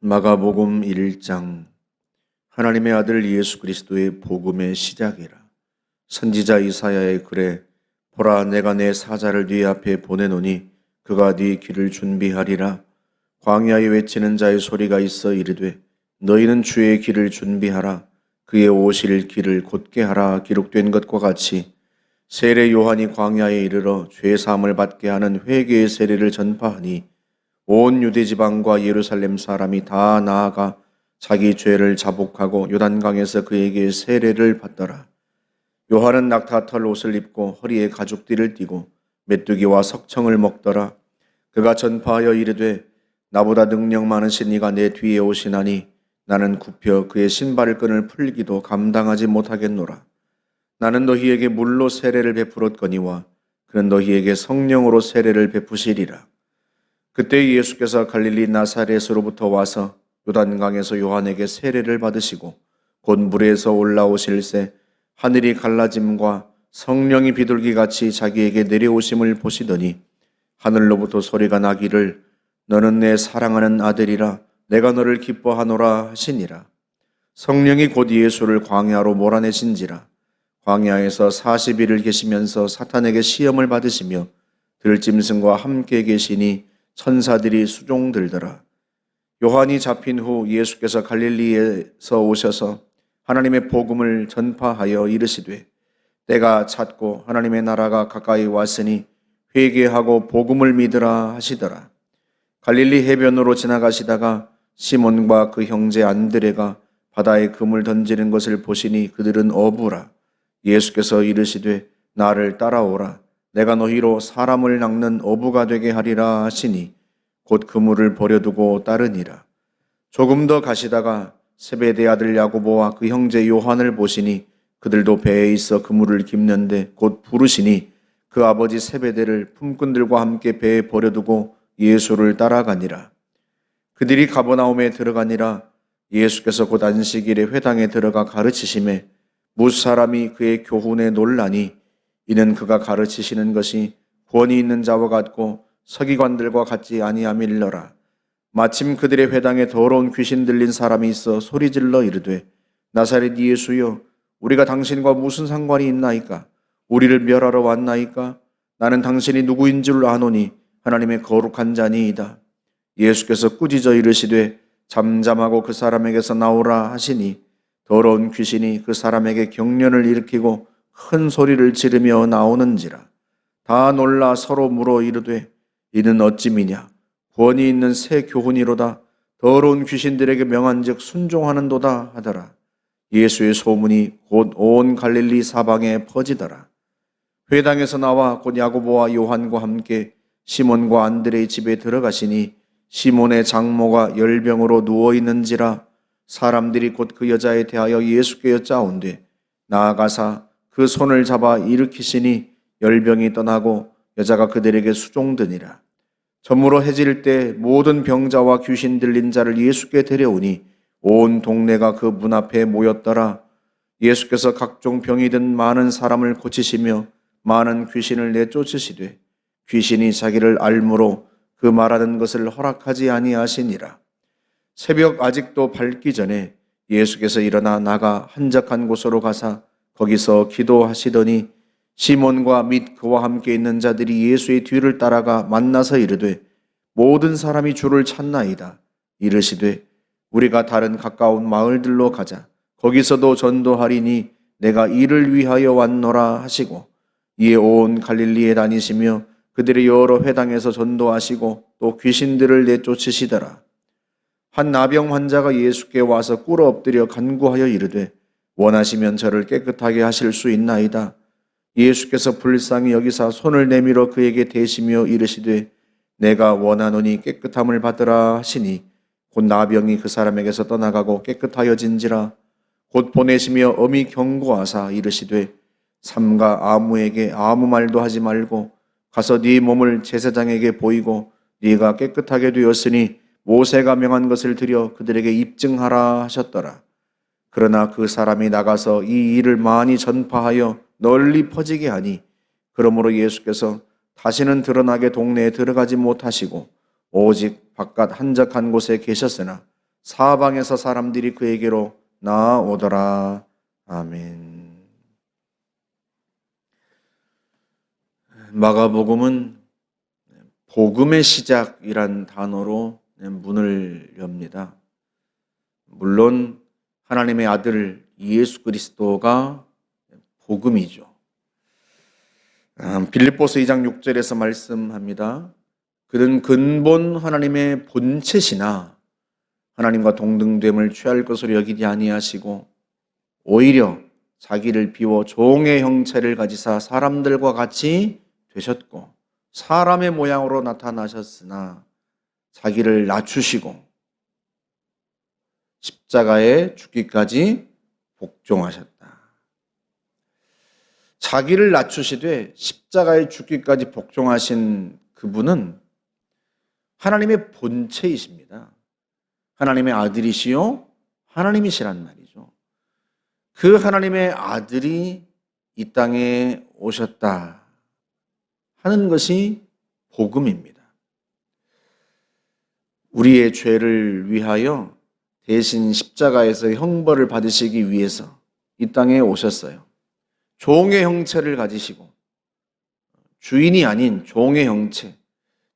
마가복음 1장. 하나님의 아들 예수 그리스도의 복음의 시작이라. 선지자 이사야의 글에 보라, 내가 내 사자를 네 앞에 보내노니 그가 네 길을 준비하리라. 광야에 외치는 자의 소리가 있어 이르되 너희는 주의 길을 준비하라. 그의 오실 길을 곧게 하라. 기록된 것과 같이 세례 요한이 광야에 이르러 죄 사함을 받게 하는 회개의 세례를 전파하니 온 유대 지방과 예루살렘 사람이 다 나아가 자기 죄를 자복하고 요단강에서 그에게 세례를 받더라. 요한은 낙타털 옷을 입고 허리에 가죽띠를 띠고 메뚜기와 석청을 먹더라. 그가 전파하여 이르되 나보다 능력 많으신 이가 내 뒤에 오시나니 나는 굽혀 그의 신발끈을 풀기도 감당하지 못하겠노라. 나는 너희에게 물로 세례를 베풀었거니와 그는 너희에게 성령으로 세례를 베푸시리라. 그때 예수께서 갈릴리 나사렛으로부터 와서 요단강에서 요한에게 세례를 받으시고 곧 물에서 올라오실새 하늘이 갈라짐과 성령이 비둘기같이 자기에게 내려오심을 보시더니 하늘로부터 소리가 나기를 너는 내 사랑하는 아들이라 내가 너를 기뻐하노라 하시니라. 성령이 곧 예수를 광야로 몰아내신지라. 광야에서 40일을 계시면서 사탄에게 시험을 받으시며 들짐승과 함께 계시니 천사들이 수종들더라. 요한이 잡힌 후 예수께서 갈릴리에서 오셔서 하나님의 복음을 전파하여 이르시되 때가 찼고 하나님의 나라가 가까이 왔으니 회개하고 복음을 믿으라 하시더라. 갈릴리 해변으로 지나가시다가 시몬과 그 형제 안드레가 바다에 금을 던지는 것을 보시니 그들은 어부라. 예수께서 이르시되 나를 따라오라. 내가 너희로 사람을 낚는 어부가 되게 하리라 하시니 곧 그물을 버려두고 따르니라. 조금 더 가시다가 세베대 아들 야고보와 그 형제 요한을 보시니 그들도 배에 있어 그물을 깁는데 곧 부르시니 그 아버지 세베대를 품꾼들과 함께 배에 버려두고 예수를 따라가니라. 그들이 가버나움에 들어가니라. 예수께서 곧 안식일에 회당에 들어가 가르치심에 무사람이 그의 교훈에 놀라니 이는 그가 가르치시는 것이 권위 있는 자와 같고 서기관들과 같지 아니함일러라. 마침 그들의 회당에 더러운 귀신 들린 사람이 있어 소리질러 이르되 나사렛 예수여, 우리가 당신과 무슨 상관이 있나이까? 우리를 멸하러 왔나이까? 나는 당신이 누구인 줄 아노니 하나님의 거룩한 자니이다. 예수께서 꾸짖어 이르시되 잠잠하고 그 사람에게서 나오라 하시니 더러운 귀신이 그 사람에게 경련을 일으키고 큰 소리를 지르며 나오는지라. 다 놀라 서로 물어 이르되 이는 어찌 미냐? 권위 있는 새 교훈이로다. 더러운 귀신들에게 명한즉 순종하는도다 하더라. 예수의 소문이 곧 온 갈릴리 사방에 퍼지더라. 회당에서 나와 곧 야고보와 요한과 함께 시몬과 안드레의 집에 들어가시니 시몬의 장모가 열병으로 누워 있는지라. 사람들이 곧 그 여자에 대하여 예수께 여짜온되 나아가사 그 손을 잡아 일으키시니 열병이 떠나고 여자가 그들에게 수종드니라. 저물어 해질 때 모든 병자와 귀신 들린 자를 예수께 데려오니 온 동네가 그 문 앞에 모였더라. 예수께서 각종 병이 든 많은 사람을 고치시며 많은 귀신을 내쫓으시되 귀신이 자기를 알므로 그 말하는 것을 허락하지 아니하시니라. 새벽 아직도 밝기 전에 예수께서 일어나 나가 한적한 곳으로 가사 거기서 기도하시더니 시몬과 및 그와 함께 있는 자들이 예수의 뒤를 따라가 만나서 이르되 모든 사람이 주를 찾나이다. 이르시되 우리가 다른 가까운 마을들로 가자. 거기서도 전도하리니 내가 이를 위하여 왔노라 하시고 이에 온 갈릴리에 다니시며 그들의 여러 회당에서 전도하시고 또 귀신들을 내쫓으시더라. 한 나병 환자가 예수께 와서 꿇어 엎드려 간구하여 이르되 원하시면 저를 깨끗하게 하실 수 있나이다. 예수께서 불쌍히 여기사 손을 내밀어 그에게 대시며 이르시되 내가 원하노니 깨끗함을 받으라 하시니 곧 나병이 그 사람에게서 떠나가고 깨끗하여진지라. 곧 보내시며 엄히 경고하사 이르시되 삼가 아무에게 아무 말도 하지 말고 가서 네 몸을 제사장에게 보이고 네가 깨끗하게 되었으니 모세가 명한 것을 드려 그들에게 입증하라 하셨더라. 그러나 그 사람이 나가서 이 일을 많이 전파하여 널리 퍼지게 하니 그러므로 예수께서 다시는 드러나게 동네에 들어가지 못하시고 오직 바깥 한적한 곳에 계셨으나 사방에서 사람들이 그에게로 나아오더라. 아멘. 마가복음은 복음의 시작이란 단어로 문을 엽니다. 물론 하나님의 아들 예수 그리스도가 복음이죠. 빌립보서 2장 6절에서 말씀합니다. 그는 근본 하나님의 본체시나 하나님과 동등됨을 취할 것으로 여기지 아니하시고 오히려 자기를 비워 종의 형체를 가지사 사람들과 같이 되셨고 사람의 모양으로 나타나셨으나 자기를 낮추시고 십자가에 죽기까지 복종하셨다. 자기를 낮추시되 십자가에 죽기까지 복종하신 그분은 하나님의 본체이십니다. 하나님의 아들이시요 하나님이시란 말이죠. 그 하나님의 아들이 이 땅에 오셨다 하는 것이 복음입니다. 우리의 죄를 위하여 대신 십자가에서 형벌을 받으시기 위해서 이 땅에 오셨어요. 종의 형체를 가지시고 주인이 아닌 종의 형체,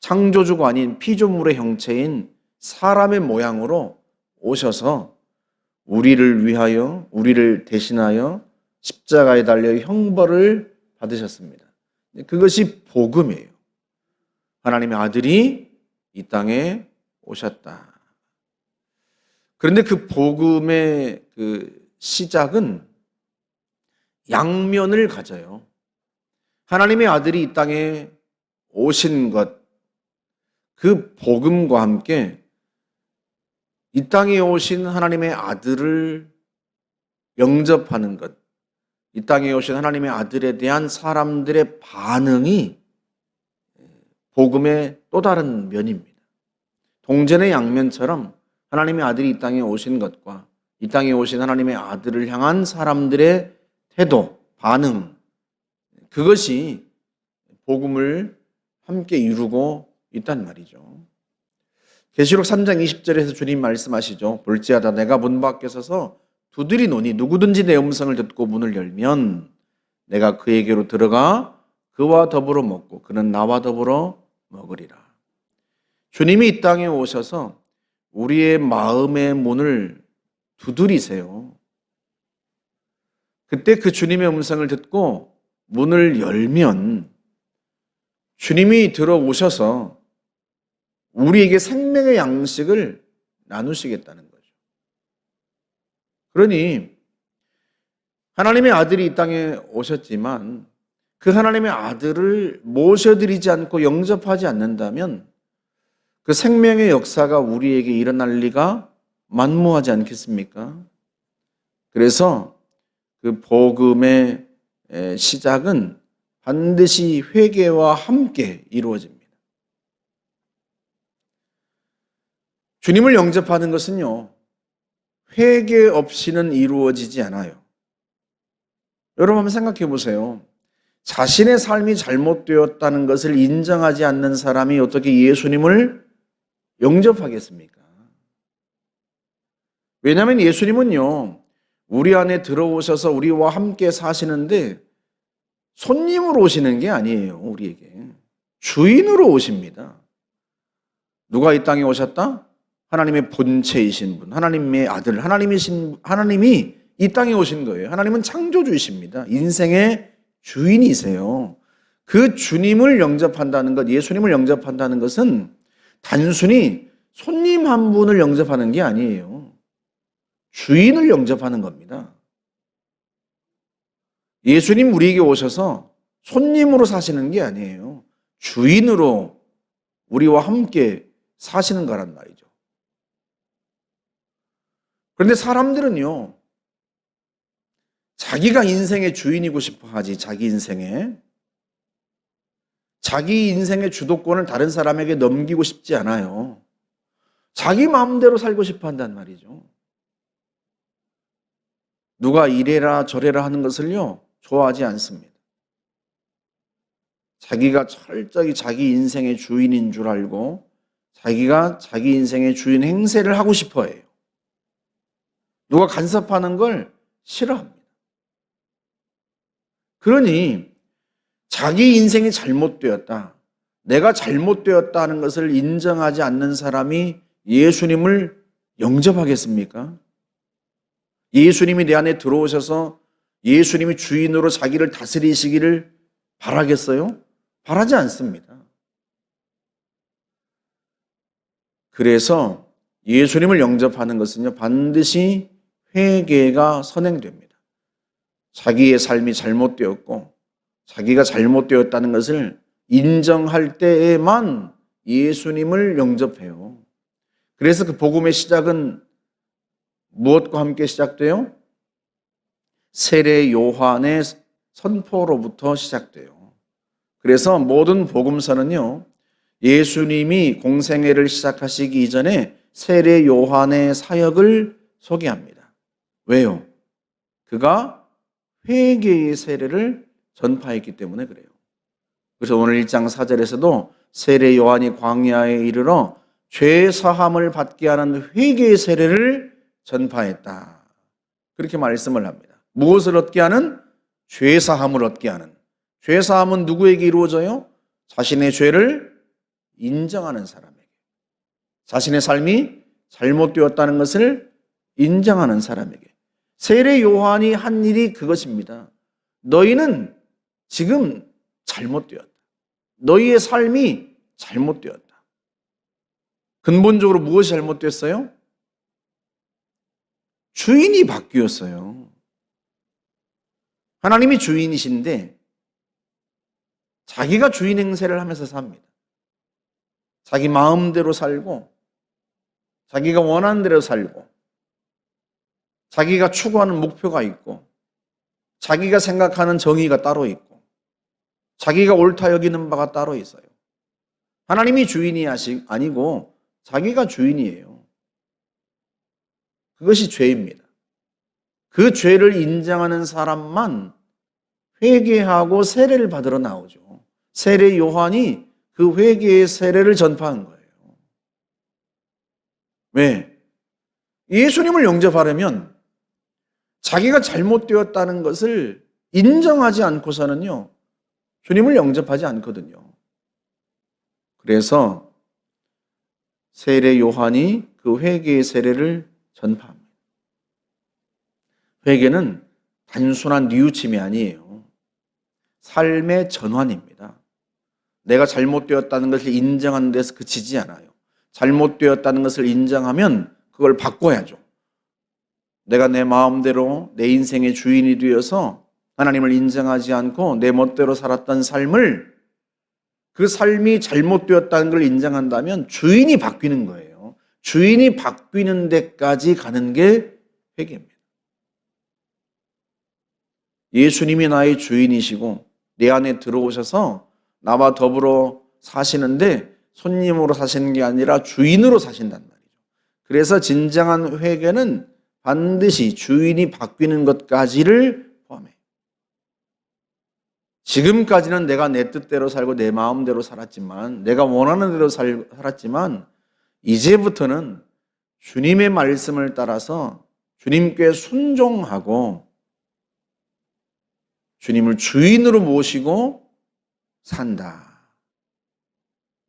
창조주가 아닌 피조물의 형체인 사람의 모양으로 오셔서 우리를 위하여, 우리를 대신하여 십자가에 달려 형벌을 받으셨습니다. 그것이 복음이에요. 하나님의 아들이 이 땅에 오셨다. 그런데 그 복음의 그 시작은 양면을 가져요. 하나님의 아들이 이 땅에 오신 것, 그 복음과 함께 이 땅에 오신 하나님의 아들을 영접하는 것, 이 땅에 오신 하나님의 아들에 대한 사람들의 반응이 복음의 또 다른 면입니다. 동전의 양면처럼 하나님의 아들이 이 땅에 오신 것과 이 땅에 오신 하나님의 아들을 향한 사람들의 태도, 반응, 그것이 복음을 함께 이루고 있단 말이죠. 계시록 3장 20절에서 주님 말씀하시죠. 볼지어다 내가 문 밖에 서서 두드리노니 누구든지 내 음성을 듣고 문을 열면 내가 그에게로 들어가 그와 더불어 먹고 그는 나와 더불어 먹으리라. 주님이 이 땅에 오셔서 우리의 마음의 문을 두드리세요. 그때 그 주님의 음성을 듣고 문을 열면 주님이 들어오셔서 우리에게 생명의 양식을 나누시겠다는 거죠. 그러니 하나님의 아들이 이 땅에 오셨지만 그 하나님의 아들을 모셔드리지 않고 영접하지 않는다면 그 생명의 역사가 우리에게 일어날 리가 만무하지 않겠습니까? 그래서 그 복음의 시작은 반드시 회개와 함께 이루어집니다. 주님을 영접하는 것은요, 회개 없이는 이루어지지 않아요. 여러분 한번 생각해 보세요. 자신의 삶이 잘못되었다는 것을 인정하지 않는 사람이 어떻게 예수님을 영접하겠습니까? 왜냐하면 예수님은요, 우리 안에 들어오셔서 우리와 함께 사시는데 손님으로 오시는 게 아니에요, 우리에게. 주인으로 오십니다. 누가 이 땅에 오셨다? 하나님의 본체이신 분, 하나님의 아들, 하나님이 이 땅에 오신 거예요. 하나님은 창조주이십니다. 인생의 주인이세요. 그 주님을 영접한다는 것, 예수님을 영접한다는 것은 단순히 손님 한 분을 영접하는 게 아니에요. 주인을 영접하는 겁니다. 예수님 우리에게 오셔서 손님으로 사시는 게 아니에요. 주인으로 우리와 함께 사시는 거란 말이죠. 그런데 사람들은요, 자기가 인생의 주인이고 싶어 하지, 자기 인생의 주도권을 다른 사람에게 넘기고 싶지 않아요. 자기 마음대로 살고 싶어 한단 말이죠. 누가 이래라 저래라 하는 것을요, 좋아하지 않습니다. 자기가 철저히 자기 인생의 주인인 줄 알고 자기가 자기 인생의 주인 행세를 하고 싶어 해요. 누가 간섭하는 걸 싫어합니다. 그러니 자기 인생이 잘못되었다, 내가 잘못되었다는 것을 인정하지 않는 사람이 예수님을 영접하겠습니까? 예수님이 내 안에 들어오셔서 예수님이 주인으로 자기를 다스리시기를 바라겠어요? 바라지 않습니다. 그래서 예수님을 영접하는 것은요, 반드시 회개가 선행됩니다. 자기의 삶이 잘못되었고 자기가 잘못되었다는 것을 인정할 때에만 예수님을 영접해요. 그래서 그 복음의 시작은 무엇과 함께 시작돼요? 세례 요한의 선포로부터 시작돼요. 그래서 모든 복음서는요, 예수님이 공생애를 시작하시기 이전에 세례 요한의 사역을 소개합니다. 왜요? 그가 회개의 세례를 전파했기 때문에 그래요. 그래서 오늘 1장 4절에서도 세례 요한이 광야에 이르러 죄 사함을 받게 하는 회개의 세례를 전파했다, 그렇게 말씀을 합니다. 무엇을 얻게 하는? 죄 사함을 얻게 하는. 죄 사함은 누구에게 이루어져요? 자신의 죄를 인정하는 사람에게, 자신의 삶이 잘못되었다는 것을 인정하는 사람에게. 세례 요한이 한 일이 그것입니다. 너희는 지금 잘못되었다. 너희의 삶이 잘못되었다. 근본적으로 무엇이 잘못됐어요? 주인이 바뀌었어요. 하나님이 주인이신데 자기가 주인 행세를 하면서 삽니다. 자기 마음대로 살고, 자기가 원하는 대로 살고, 자기가 추구하는 목표가 있고, 자기가 생각하는 정의가 따로 있고, 자기가 옳다 여기는 바가 따로 있어요. 하나님이 주인이 아니고 자기가 주인이에요. 그것이 죄입니다. 그 죄를 인정하는 사람만 회개하고 세례를 받으러 나오죠. 세례 요한이 그 회개의 세례를 전파한 거예요. 왜? 예수님을 영접하려면 자기가 잘못되었다는 것을 인정하지 않고서는요, 주님을 영접하지 않거든요. 그래서 세례 요한이 그 회개의 세례를 전파합니다. 회개는 단순한 뉘우침이 아니에요. 삶의 전환입니다. 내가 잘못되었다는 것을 인정하는 데서 그치지 않아요. 잘못되었다는 것을 인정하면 그걸 바꿔야죠. 내가 내 마음대로 내 인생의 주인이 되어서 하나님을 인정하지 않고 내 멋대로 살았던 삶을, 그 삶이 잘못되었다는 걸 인정한다면 주인이 바뀌는 거예요. 주인이 바뀌는 데까지 가는 게 회개입니다. 예수님이 나의 주인이시고 내 안에 들어오셔서 나와 더불어 사시는데 손님으로 사시는 게 아니라 주인으로 사신단 말이죠. 그래서 진정한 회개는 반드시 주인이 바뀌는 것까지를 포함해요. 지금까지는 내가 내 뜻대로 살고 내 마음대로 살았지만, 내가 원하는 대로 살았지만, 이제부터는 주님의 말씀을 따라서 주님께 순종하고 주님을 주인으로 모시고 산다.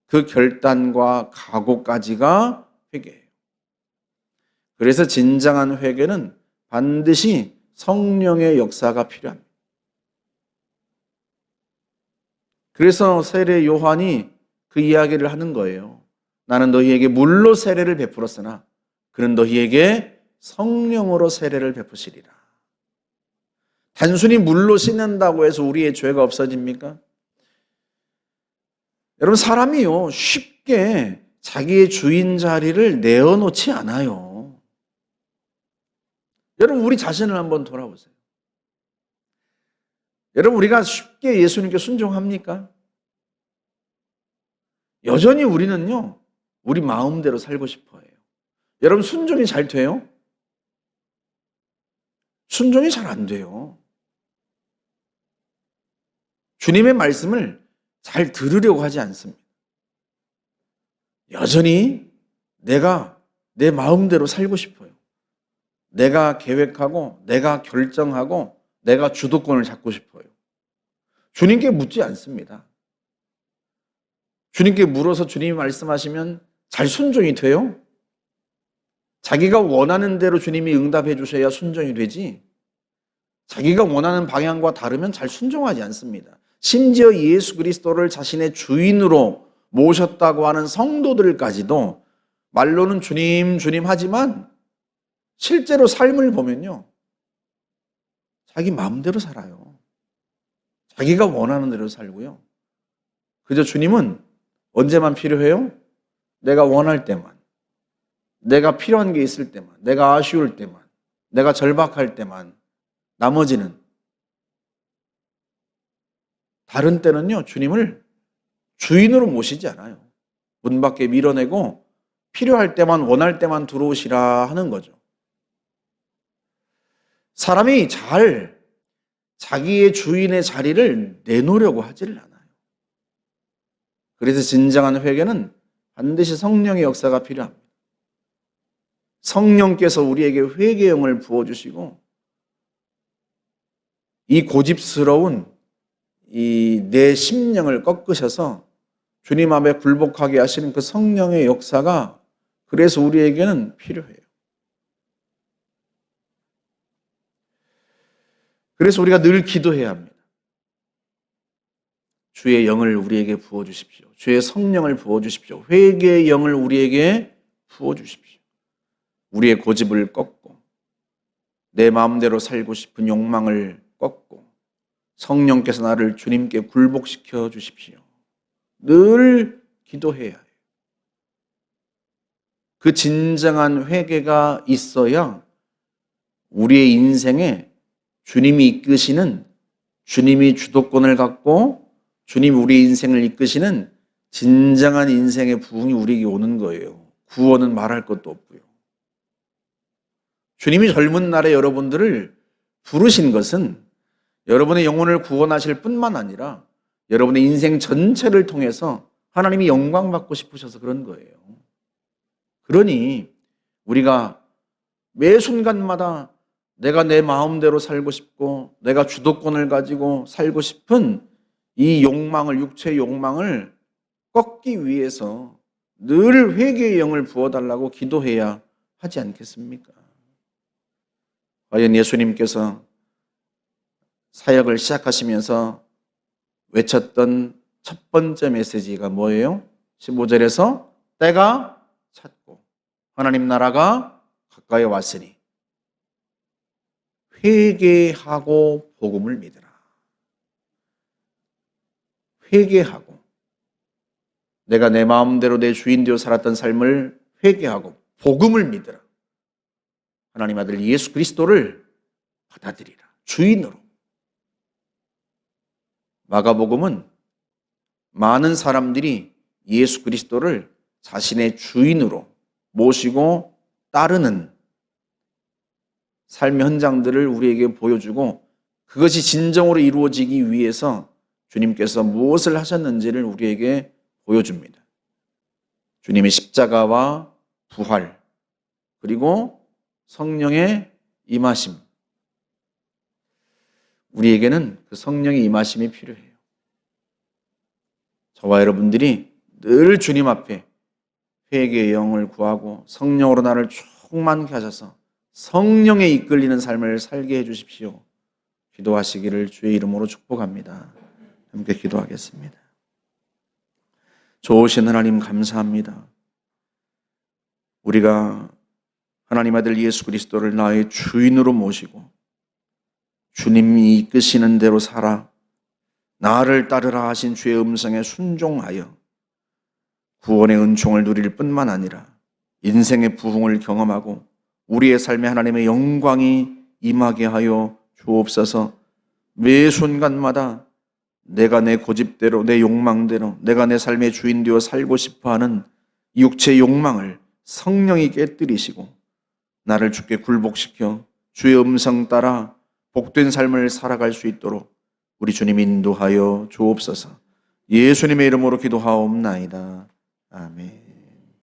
그 결단과 각오까지가 회개예요. 그래서 진정한 회개는 반드시 성령의 역사가 필요합니다. 그래서 세례 요한이 그 이야기를 하는 거예요. 나는 너희에게 물로 세례를 베풀었으나 그는 너희에게 성령으로 세례를 베푸시리라. 단순히 물로 씻는다고 해서 우리의 죄가 없어집니까? 여러분, 사람이요, 쉽게 자기의 주인 자리를 내어놓지 않아요. 여러분, 우리 자신을 한번 돌아보세요. 여러분, 우리가 쉽게 예수님께 순종합니까? 여전히 우리는요, 우리 마음대로 살고 싶어 해요. 여러분, 순종이 잘 돼요? 순종이 잘 안 돼요. 주님의 말씀을 잘 들으려고 하지 않습니다. 여전히 내가 내 마음대로 살고 싶어요. 내가 계획하고 내가 결정하고 내가 주도권을 잡고 싶어요. 주님께 묻지 않습니다. 주님께 물어서 주님이 말씀하시면 잘 순종이 돼요? 자기가 원하는 대로 주님이 응답해 주셔야 순종이 되지, 자기가 원하는 방향과 다르면 잘 순종하지 않습니다. 심지어 예수 그리스도를 자신의 주인으로 모셨다고 하는 성도들까지도 말로는 주님 주님 하지만 실제로 삶을 보면요, 자기 마음대로 살아요. 자기가 원하는 대로 살고요. 그저 주님은 언제만 필요해요? 내가 원할 때만, 내가 필요한 게 있을 때만, 내가 아쉬울 때만, 내가 절박할 때만. 나머지는, 다른 때는요, 주님을 주인으로 모시지 않아요. 문 밖에 밀어내고 필요할 때만, 원할 때만 들어오시라 하는 거죠. 사람이 잘 자기의 주인의 자리를 내놓으려고 하지를 않아요. 그래서 진정한 회개는 반드시 성령의 역사가 필요합니다. 성령께서 우리에게 회개의 영을 부어주시고, 이 고집스러운 이 내 심령을 꺾으셔서 주님 앞에 굴복하게 하시는 그 성령의 역사가, 그래서 우리에게는 필요해요. 그래서 우리가 늘 기도해야 합니다. 주의 영을 우리에게 부어주십시오. 주의 성령을 부어주십시오. 회개의 영을 우리에게 부어주십시오. 우리의 고집을 꺾고 내 마음대로 살고 싶은 욕망을 꺾고 성령께서 나를 주님께 굴복시켜 주십시오. 늘 기도해야 해요. 그 진정한 회개가 있어야 우리의 인생에 주님이 이끄시는, 주님이 주도권을 갖고 주님이 우리 인생을 이끄시는 진정한 인생의 부흥이 우리에게 오는 거예요. 구원은 말할 것도 없고요. 주님이 젊은 날에 여러분들을 부르신 것은 여러분의 영혼을 구원하실 뿐만 아니라 여러분의 인생 전체를 통해서 하나님이 영광 받고 싶으셔서 그런 거예요. 그러니 우리가 매 순간마다 내가 내 마음대로 살고 싶고 내가 주도권을 가지고 살고 싶은 이 욕망을, 육체의 욕망을 꺾기 위해서 늘 회개의 영을 부어달라고 기도해야 하지 않겠습니까? 과연 예수님께서 사역을 시작하시면서 외쳤던 첫 번째 메시지가 뭐예요? 15절에서 때가 찼고 하나님 나라가 가까이 왔으니 회개하고 복음을 믿으라. 회개하고, 내가 내 마음대로 내 주인 되어 살았던 삶을 회개하고 복음을 믿으라. 하나님 아들 예수 그리스도를 받아들이라. 주인으로. 마가복음은 많은 사람들이 예수 그리스도를 자신의 주인으로 모시고 따르는 삶의 현장들을 우리에게 보여주고, 그것이 진정으로 이루어지기 위해서 주님께서 무엇을 하셨는지를 우리에게 보여줍니다. 주님의 십자가와 부활, 그리고 성령의 임하심. 우리에게는 그 성령의 임하심이 필요해요. 저와 여러분들이 늘 주님 앞에 회개의 영을 구하고 성령으로 나를 충만케 하셔서 성령에 이끌리는 삶을 살게 해주십시오. 기도하시기를 주의 이름으로 축복합니다. 함께 기도하겠습니다. 좋으신 하나님 감사합니다. 우리가 하나님 아들 예수 그리스도를 나의 주인으로 모시고 주님이 이끄시는 대로 살아 나를 따르라 하신 주의 음성에 순종하여 구원의 은총을 누릴 뿐만 아니라 인생의 부흥을 경험하고 우리의 삶에 하나님의 영광이 임하게 하여 주옵소서. 매 순간마다 내가 내 고집대로, 내 욕망대로, 내가 내 삶의 주인 되어 살고 싶어하는 육체의 욕망을 성령이 깨뜨리시고 나를 주께 굴복시켜 주의 음성 따라 복된 삶을 살아갈 수 있도록 우리 주님 인도하여 주옵소서. 예수님의 이름으로 기도하옵나이다. 아멘.